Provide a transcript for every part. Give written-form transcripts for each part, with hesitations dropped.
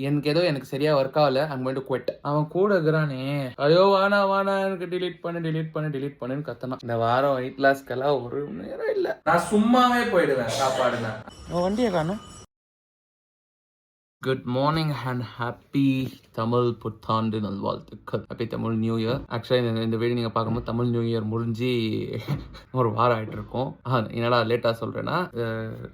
எனக்கு சரியா ஒர்க் ஆகல. I'm going to quit. அவன் கூட இருக்கிறானே, ஐயோ வானா எனக்கு டிலீட் பண்ணுன்னு கத்தனான். இந்த வாரம் வெயிட் லாஸ்க்கெல்லாம் ஒரு நேரம் இல்ல. நான் சும்மாவே போயிடுவேன் சாப்பாடுனா. வண்டியை காணும். Good morning and happy Tamil புத்தாண்டு நல்வாழ்த்துக்கள். Happy Tamil new year. ஆக்சுவலாக இந்த வீடியோ நீங்கள் பார்க்கும்போது தமிழ் நியூ இயர் முடிஞ்சு ஒரு வாரம் ஆகிட்டு இருக்கோம். என்னடா லேட்டாக சொல்கிறேன்னா,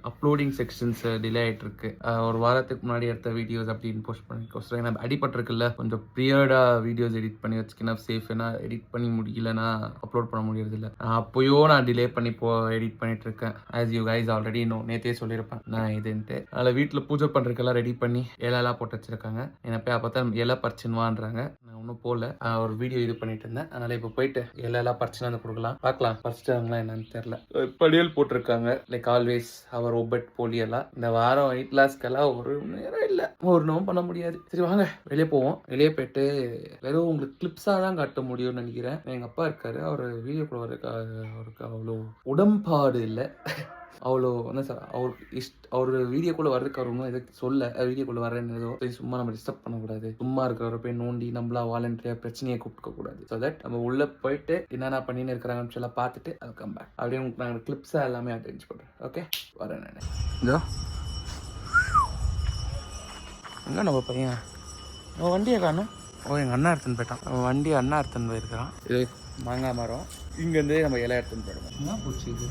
அப்லோடிங் செக்ஷன்ஸ் டிலே ஆகிட்டு இருக்கு. ஒரு வாரத்துக்கு முன்னாடி எடுத்த வீடியோஸ் அப்படின்னு போஸ்ட் பண்ணிக்கோம். ஏன்னா அடிபட்டிருக்குல்ல, கொஞ்சம் ப்ரியர்டாக வீடியோஸ் எடிட் பண்ணி வச்சுக்கினா சேஃப். ஏன்னா எடிட் பண்ணி முடியலன்னா அப்லோட் பண்ண முடியறதில்ல. அப்போயோ நான் டிலே பண்ணி எடிட் பண்ணிட்டு இருக்கேன். ஆஸ் யூ கைஸ் ஆல்ரெடி நேற்றே சொல்லியிருப்பேன் நான் இதுன்ட்டு. அதில் வீட்டில் பூஜை பண்ணுறதுக்கெல்லாம் ரெடி பண்ணி இலையெல்லாம் போட்டு வச்சிருக்காங்க. என்ன போய் அப்போ தான் இலை பறிச்சுன்னுவான்றாங்க. நான் ஒன்றும் போகல, ஒரு வீடியோ இது பண்ணிட்டு இருந்தேன். அதனால இப்போ போயிட்டு இலையெல்லாம் பறிச்சுன்னு வந்து கொடுக்கலாம். பார்க்கலாம் பறிச்சிட்டாங்களா என்னன்னு தெரியல. படியல் போட்டிருக்காங்க லைக் ஆல்வேஸ். அவர் ஒபட் போலியெல்லாம் இந்த வாரம் வெயிட் லாஸ்க்கெல்லாம் ஒரு நேரம் இல்லை, ஒரு நோவும் பண்ண முடியாது. சரி வாங்க வெளியே போவோம். வெளியே போயிட்டு வெறும் உங்களுக்கு கிளிப்ஸாக தான் காட்ட முடியும்னு நினைக்கிறேன். எங்கள் அப்பா இருக்காரு, அவர் வீடியோக்குள்ள அவருக்கு அவ்வளோ உடம்பாடு இல்லை. அவ்வளோ என்ன சார் அவர் வீடியோக்குள்ளே வர்றதுக்கு அவர் ஒன்றும் எதுக்கு சொல்ல வீடியோக்குள்ளே வர்றேன்னு சும்மா நம்ம டிஸ்டர்ப் பண்ணக்கூடாது. சும்மா இருக்கிறவரை போய் நோண்டி நம்மளா வாலண்டியாக பிரச்சனையை கூப்பிட்டு கூடாது. ஸோ தட் நம்ம உள்ளே போயிட்டு என்னென்ன பண்ணின்னு இருக்கிறாங்கன்னு சொல்லி பார்த்துட்டு அது கம் பேக் அப்படியே உங்களுக்கு நாங்கள் கிளிப்ஸாக எல்லாமே அரேஞ்ச் பண்ணுறேன். ஓகே வரேன் நான். இதோ எங்கே நம்ம பையன் வண்டியை காணும். எங்கள் அண்ணா எடுத்துன்னு போயிட்டான். வண்டியை அண்ணா எடுத்துன்னு போயிருக்கிறான். இது மாங்காய் மரம். இங்கேருந்தே நம்ம இலை எடுத்துன்னு போயிடுவோம். என்ன போச்சு இது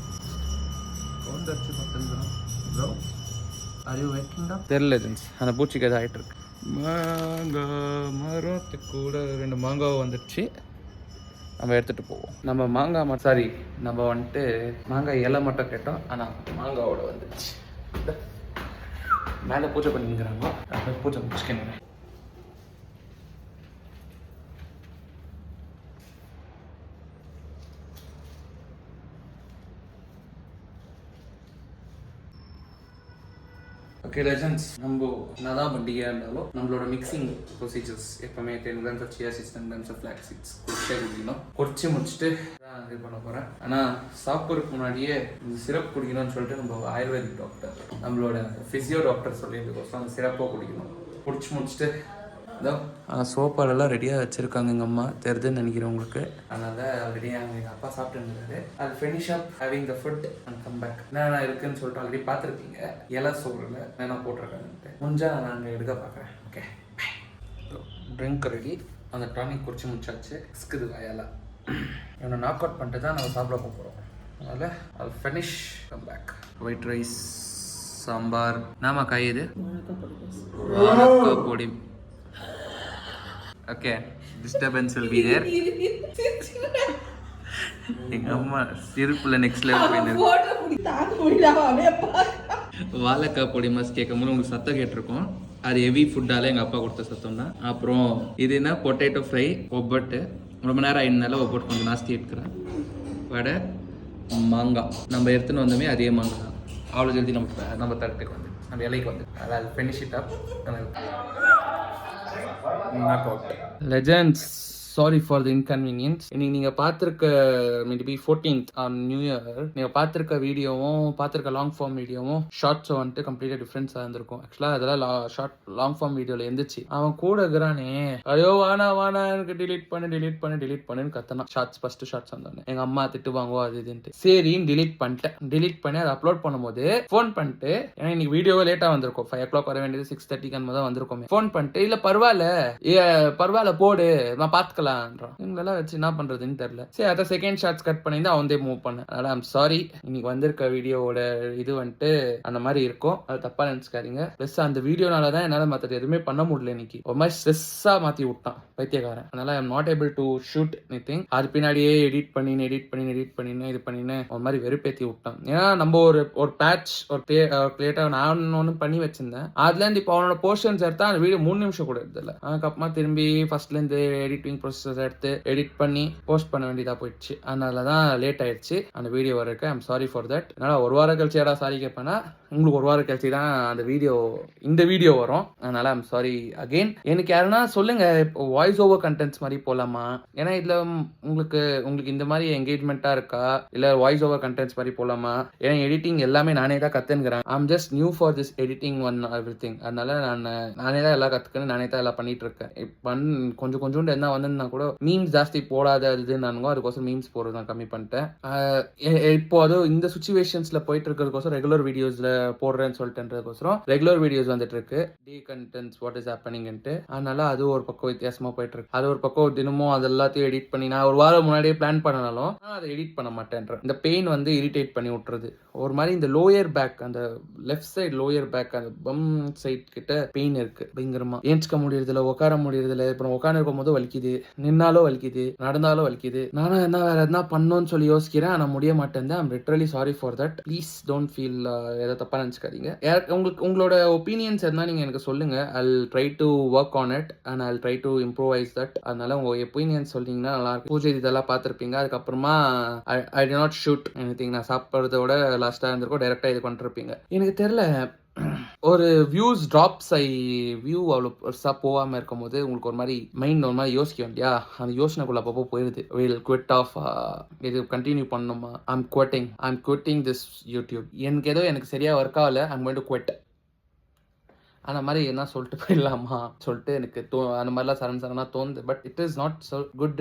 தெரியல ஜென்ஸ். அந்த பூச்சிக்கு எதாவது ஆகிட்டு இருக்கு. மாங்காய் மரத்துக்கு கூட 2 மாங்காய் வந்துடுச்சு. நம்ம எடுத்துகிட்டு போவோம். நம்ம மாங்காய் நம்ம வந்துட்டு மாங்காய் இலை மட்டும் கேட்டோம். ஆனால் மாங்காவோட வந்துடுச்சு. மேலே பூஜை பண்ணிக்கிறாங்க. பூஜை முடிச்சுக்கணும். ஓகே லெஜண்ட்ஸ், நம்ம என்னதான் பண்டிகையாக இருந்தாலும் நம்மளோட மிக்சிங் ப்ரொசீஜர்ஸ் எப்பவுமே 10 grams of chia seeds, 10 grams of flax seeds குடிக்கணும். குடிச்சு முடிச்சுட்டு தான் இது பண்ண போகிறேன். ஆனால் சாப்பிட்றதுக்கு முன்னாடியே இந்த சிரப் குடிக்கணும்னு சொல்லிட்டு நம்ம ஆயுர்வேதிக் டாக்டர், நம்மளோட ஃபிசியோ டாக்டர் சொல்லியிருக்கோம் அந்த சிரப்பை குடிக்கணும். குடிச்சு முடிச்சுட்டு சோப்பாலெல்லாம் ரெடியாக வச்சுருக்காங்க எங்கள் அம்மா, தெரிதுன்னு நினைக்கிறேன் உங்களுக்கு. அதனால் ஆல்ரெடி எங்கள் அப்பா சாப்பிட்டு இருந்தாரு. அது finish up having the food and come back. என்னென்ன இருக்குன்னு சொல்லிட்டு ஆல்ரெடி பார்த்துருக்கீங்க. இலை சோறில் என்னென்ன போட்டிருக்காங்கன்ட்டு முடிஞ்சால் நான் அங்கே எடுக்க பார்க்குறேன். Okay drink ready. அந்த டானிக் குடிச்சு முடிச்சாச்சு. ஸ்குது வாயெல்லாம் இவனை நாக் அவுட் பண்ணிட்டு தான் நம்ம சாப்பிட போகிறோம். அதனால் அது finish come back. White rice, sambar, நாம காய் இது பொடி. Okay disturbance will be there. எங்க அம்மா சிரிப்புல நெக்ஸ்ட் லெவல் போயிடுது. வாழைக்காய் பொடி மாஸ் கேட்கும்போது உங்களுக்கு சத்தம் கேட்டிருக்கோம். அது ஹெவி ஃபுட்டால எங்கள் அப்பா கொடுத்த சத்தம் தான். அப்புறம் இது என்ன பொட்டேட்டோ ஃப்ரை, ஒப்பட்டு ரொம்ப நேரம் ஆயிடுனால ஒப்பட்டு கொஞ்சம் நாஸ்தி எடுக்கிறேன். வடை, மாங்காய் நம்ம எடுத்துன்னு வந்தோமே அதே மாங்காய் தான். அவ்வளோ ஜல்தி நம்ம தட்டுக்கு வந்து நம்ம இலைக்கு வந்து அதாவது finish it up. Legends, sorry for the inconvenience. இன்னைக்கு நீங்கள் பார்த்துருக்க maybe 14th on new year நீங்கள் பார்த்துருக்க வீடியோவும் பார்த்துருக்க லாங் ஃபார்ம் வீடியோவும் ஷார்ட்ஸும் வந்துட்டு கம்ப்ளீட்டாக டிஃப்ரென்ஸாக இருந்திருக்கும். ஆக்சுவலாக அதெல்லாம் லாங் ஃபார்ம் வீடியோவில் இருந்துச்சு. அவன் கூட இருக்கிறானே, ஐயோ வானா எனக்கு டிலீட் பண்ணுன்னு கத்தனா. ஃபர்ஸ்ட் ஷார்ட்ஸ் வந்தோடனே எங்கள் அம்மா திட்டுவாங்கோ அது இதுன்ட்டு சரின்னு டிலீட் பண்ணிட்டேன். டிலீட் பண்ணி அதை அப்லோட் பண்ணும்போது ஃபோன் பண்ணிட்டு, ஏன்னா இன்னைக்கு வீடியோவே லேட்டாக வந்திருக்கும். 5 o'clock வர வேண்டியது 6:30 அந்த மாதிரி தான் வந்திருக்கோமே. ஃபோன் பண்ணிட்டு இல்லை பரவாயில்ல போடு நான் பார்த்துக்கலாம் இவங்களெல்லாம் வச்சு என்ன பண்றதுன்னு தெரியல. சரி அதை செகண்ட் ஷார்ட்ஸ் கட் பண்ணி தான் அவந்தே மூவ் பண்ணேன். அதனால ஐம் சாரி. இன்னைக்கு வந்திருக்க வீடியோவோட இது வந்துட்டு அந்த மாதிரி இருக்கும். அது தப்பா நினைச்சுக்காதீங்க. பிளஸ் அந்த வீடியோனால தான் என்னால் மற்றது எதுவுமே பண்ண முடியல. இன்னைக்கு ஒரு மாதிரி ஸ்ட்ரெஸ்ஸா மாற்றி விட்டான் பைத்தியக்காரன். அதனால I'm not able to shoot anything. அது பின்னாடியே எடிட் பண்ணின்னு இது பண்ணின்னு ஒரு மாதிரி வெறுப்பேற்றி விட்டான். ஏன்னா நம்ம ஒரு பேட்ச் ஒரு கிரியேட்டா நான் ஒன்று பண்ணி வச்சிருந்தேன். அதுல இருந்து இப்போ அவனோட போர்ஷன்ஸ் எடுத்தா அந்த வீடியோ 3 நிமிஷம் கூட எடுத்துல. அதுக்கப்புறமா திரும்பி ஃபர்ஸ்ட்ல இருந்து எடிட்டிங் போஸ்டர்ஸ் எடுத்து எடிட் பண்ணி போஸ்ட் பண்ண வேண்டியதாக போயிடுச்சு. அதனால தான் லேட் ஆயிடுச்சு அந்த வீடியோ வரக்கு. I'm sorry for that. அதனால் ஒரு வாரம் கழிச்சு யாராவது சாரி கேட்பேன்னா உங்களுக்கு ஒரு வாரம் கழிச்சு தான் இந்த வீடியோ வரும். அதனால் ஐம் சாரி அகெயின். எனக்கு யாருன்னா சொல்லுங்கள், இப்போ வாய்ஸ் ஓவர் கண்டென்ட்ஸ் மாதிரி போகலாமா? ஏன்னா இதில் உங்களுக்கு இந்த மாதிரி என்கேஜ்மெண்ட்டாக இருக்கா, இல்லை வாய்ஸ் ஓவர் கண்டென்ட்ஸ் மாதிரி போகலாமா? ஏன்னா எடிட்டிங் எல்லாமே நானே தான் கற்றுங்கிறேன். I'm just new for this editing everything. அதனால நானே தான் எல்லாம் கற்றுக்கணும், நானே தான் எல்லாம் பண்ணிட்டு இருக்கேன். இப்போ கொஞ்சோண்டு என்ன வந்துன்னா கூட மீம்ஸ் ஜாஸ்தி போடாத இதுன்னு அதுக்கோசரம் மீம்ஸ் போடுறது நான் கம்மி பண்ணிட்டேன். இப்போ அதுவும் இந்த சுச்சுவேஷன்ஸ்ல போயிட்டு இருக்கிறதுக்கோசரம் ரெகுலர் வீடியோஸ்ல போடுறேன்னு சொல்லிட்டுன்றதுக்கோசரம் ரெகுலர் வீடியோஸ் வந்துட்டு இருக்கு. டே கண்டென்ட்ஸ் வாட் இஸ் ஹேப்பனிங்ட்டு. அதனால அது ஒரு பக்கம் வித்தியாசமா போயிட்டு இருக்கு. அது ஒரு பக்கம் தினமும் அது எல்லாத்தையும் எடிட் பண்ணி நான் ஒரு வாரம் முன்னாடியே பிளான் பண்ணனாலும் அதை எடிட் பண்ண மாட்டேன்றேன். இந்த பெயின் வந்து இரிட்டேட் பண்ணி விட்டுறது. ஒரு மாதிரி இந்த லோயர் பேக், அந்த லெஃப்ட் சைடு லோயர் பேக், அந்த பம் சைட் கிட்ட பெயின் இருக்கு பயங்கரமா. ஏஞ்சிக்க முடியறதில்ல, உட்கார முடியறதில்ல. இப்போ உட்காந்து இருக்கும் போது வலிக்குது, நின்னாலும் வலிக்குது, நடந்தாலும் வலிக்குது. நானும் வேற எதனா பண்ணணும்னு சொல்லி யோசிக்கிறேன், ஆனால் முடிய மாட்டேன். I'm literally sorry for that. Please don't feel எதை தப்பா நினச்சிக்காதீங்க. உங்களோட ஒப்பீனியன்ஸ் எதுனா நீங்கள் எனக்கு சொல்லுங்க. I'll try to work on it and I'll try to improvise that. அதனால உங்க ஒப்பீனியன்ஸ் சொல்லிங்கன்னா நல்லா இருக்கும். பூஜை இதெல்லாம் பார்த்துருப்பீங்க. அதுக்கப்புறமா I did not shoot anything. நான் சாப்பிட்றதோட லாஸ்ட்டாக இருந்திருக்கோம், டைரெக்டாக இது பண்ணிருப்பீங்க. எனக்கு தெரியல, ஒரு வியூஸ் ட்ராப்ஸ் வியூ அவ்வளோ பெருசாக போகாமல் இருக்கும் போது உங்களுக்கு ஒரு மாதிரி மைண்ட் ஒரு மாதிரி யோசிக்கும் இல்லையா? அந்த யோசனைக்குள்ள அப்பப்போ போயிடுது. வில் குவிட் ஆஃப் இது கண்டினியூ பண்ணணுமா? I'm quitting this YouTube. எனக்கு சரியாக ஒர்க் ஆகலை. I'm going to quit. அந்த மாதிரி என்ன சொல்லிட்டு போயிடலாமா சொல்லிட்டு எனக்கு அந்த மாதிரிலாம் சடனாக தோணுது. But it is not so good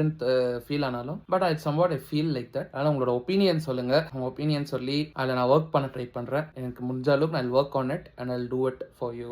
feel ஆனாலும் but it's somewhat I feel like that. அதனால் உங்களோட ஒப்பீனியன் சொல்லுங்க. உங்கள் ஒப்பீனியன் சொல்லி அதில் நான் ஒர்க் பண்ண ட்ரை பண்ணுறேன். எனக்கு முடிஞ்ச அளவுக்கு நான் work on it and I'll do it for you.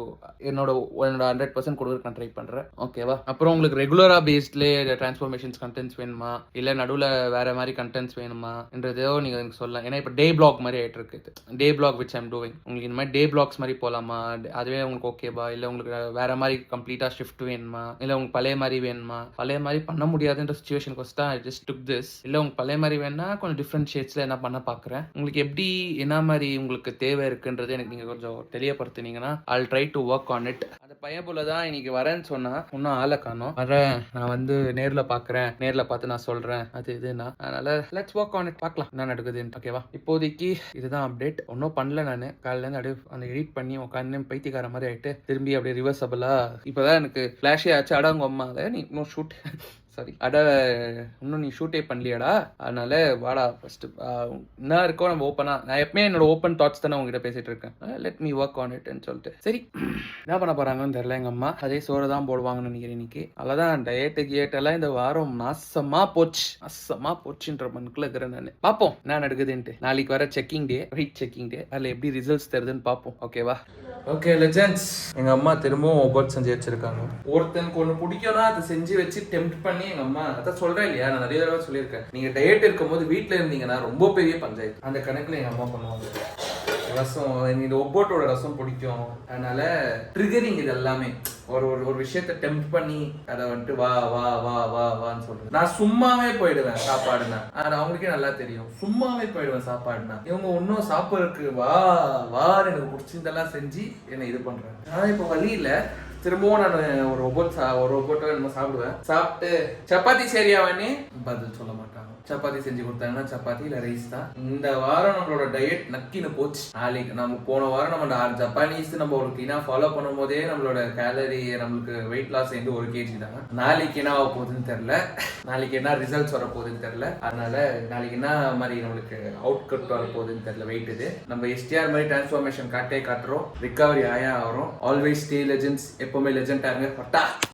என்னோட 100% கொடுக்குறதுக்கு நான் ட்ரை பண்ணுறேன். ஓகேவா? அப்புறம் உங்களுக்கு ரெகுலராக பேஸ்ட்லேயே டிரான்ஸ்ஃபர்மேஷன்ஸ் கண்டென்ட்ஸ் வேணுமா, இல்லை நடுவில் வேறு மாதிரி கண்டென்ட்ஸ் வேணுமான்றதோ நீங்கள் எனக்கு சொல்லலாம். ஏன்னா இப்போ டே பிளாக் மாதிரி ஆகிட்டு இருக்குது. Day black which I'm doing. உங்களுக்கு இந்த மாதிரி டே பிளாக்ஸ் மாதிரி போகலாமா? அதுவே உங்களுக்கு ஓகேவா? இல்லை உங்களுக்கு வேற மாதிரி கம்ப்ளீட்டாக ஷிஃப்ட் வேணுமா, இல்லை உங்களுக்கு பழைய மாதிரி வேணுமா? பழைய மாதிரி பண்ண முடியாதுன்ற சுச்சுவேஷனுக்கு வச்சு தான் ஐ ஜஸ்ட் டுக் திஸ். இல்லை உங்களுக்கு பழைய மாதிரி வேணும்னா கொஞ்சம் டிஃப்ரெண்ட் ஷேட்ஸில் என்ன பண்ண பார்க்குறேன். உங்களுக்கு எப்படி என்ன மாதிரி உங்களுக்கு தேவை இருக்குன்றது எனக்கு நீங்கள் கொஞ்சம் தெரியப்படுத்துனீங்கன்னா I'll try to work on it. அந்த பையன் போல தான் இன்னைக்கு வரேன்னு சொன்னா இன்னும் ஆளை காணோம். வரேன், நான் வந்து நேரில் பார்க்குறேன், நேரில் பார்த்து நான் சொல்கிறேன் அது இதுன்னா. அதனால லெட்ஸ் ஒர்க் ஆன் இட், பார்க்கலாம் என்ன நடக்குதுன்னு. ஓகேவா? இப்போதைக்கு இதுதான் அப்டேட். ஒன்றும் பண்ணல. நான் காலையிலேருந்து அப்படியே அந்த எடிட் பண்ணி உட்காந்து பைத்தியக்கார மாதிரி ஆகிட்டு திரும்பி அப்படியே ரிவர்சபிளா இப்போதான் எனக்கு ஃபிளாஷே ஆச்சு. அடாங்க அம்மா அதை நீ இன்னும் ஷூட் சாரி இன்னும் நீ ஷூட்டே பண்ணலையாடா, அதனால வாடா ஃபர்ஸ்ட் என்ன இருக்கோ நம்ம ஓப்பனா. நான் எப்பவுமே என்னோட ஓப்பன் தாட்ஸ் தானே உங்ககிட்ட பேசிட்டு இருக்கேன். லெட் மீ ஒர்க் ஆன் இட்னு சொல்லிட்டு சரி என்ன பண்ண போறாங்கன்னு தெரியல. எங்க அம்மா அதே சோறு தான் போடுவாங்கன்னு நினைக்கிறேன் இன்னைக்கு. அவ்வளோதான். டயட்டெல்லாம் இந்த வாரம் நாசமா போச்சுன்ற மனுக்குள்ள இருக்கிறேன் நான். பார்ப்போம் என்ன நடக்குதுன்ட்டு. நாளைக்கு வர செக்கிங் டே, வெயிட் செக்கிங் டே. அதில் எப்படி ரிசல்ட்ஸ் தருதுன்னு பார்ப்போம். ஓகேவா? ஓகே லெஜெண்ட்ஸ், எங்க அம்மா திரும்பவும் ஒவ்வொரு செஞ்சு வச்சிருக்காங்க. ஒருத்தனுக்கு ஒன்று பிடிக்கும்னா அதை செஞ்சு வச்சு டெம்ப்ட் பண்ணி எங்க அம்மா அதான் சொல்றேன் இல்லையா, நான் நிறைய தடவை சொல்லியிருக்கேன். நீங்க டயட் இருக்கும் போது வீட்டுல இருந்தீங்கன்னா ரொம்ப பெரிய பஞ்சாயத்து. அந்த கணக்குல எங்க அம்மா பண்ணுவாங்க. ரசம், இந்த ஒப்போட்டோட ரசம் பிடிக்கும். அதனால ட்ரிகரிங் இது எல்லாமே ஒரு விஷயத்த டெம்ப்ட் பண்ணி அதை வந்துட்டு வா வா வா வா வான்னு சொல்றேன். நான் சும்மாவே போயிடுவேன் சாப்பாடுனா. ஆனா அவங்களுக்கே நல்லா தெரியும் சும்மாவே போயிடுவேன் சாப்பாடுனா. இவங்க ஒன்னும் சாப்பாடுக்கு வா வான்னு எனக்கு பிடிச்சிருந்தெல்லாம் செஞ்சு என்னை இது பண்றேன். ஆனா இப்ப வழி இல்ல, திரும்பவும் நான் ஒரு ஒப்போட்டோ என்னமோ சாப்பிடுவேன். சாப்பிட்டு சப்பாத்தி சரியாவானே பதில் சொல்ல மாட்டாங்க. சப்பாத்தி செஞ்சு கொடுத்தாங்கன்னா சப்பாத்தி இல்ல ரைஸ் தான். இந்த வாரம் நம்மளோட டயட் நக்கின்னு போச்சு. நாளைக்கு நம்ம போன வாரம் நம்ம ஜப்பானீஸ் நம்ம ஒரு கினா ஃபாலோ பண்ணும் போதே நம்மளோட கேலரி நம்மளுக்கு வெயிட் லாஸ் வந்து 1 kg தான். நாளைக்கு என்ன ஆக போகுதுன்னு தெரியல, நாளைக்கு என்ன ரிசல்ட்ஸ் வர போகுதுன்னு தெரியல. அதனால நாளைக்கு என்ன மாதிரி நம்மளுக்கு அவுட் கட் வர போகுதுன்னு தெரியல. வெயிட் இது நம்ம எஸ்டிஆர் மாதிரி டிரான்ஸ்ஃபார்மேஷன் காட்டுறோம், ரிகவரி ஆயா ஆகிறோம். ஆல்வேஸ் ஸ்டே லெஜெண்ட்ஸ், எப்பவுமே லெஜெண்டா இருங்க. பட்டா.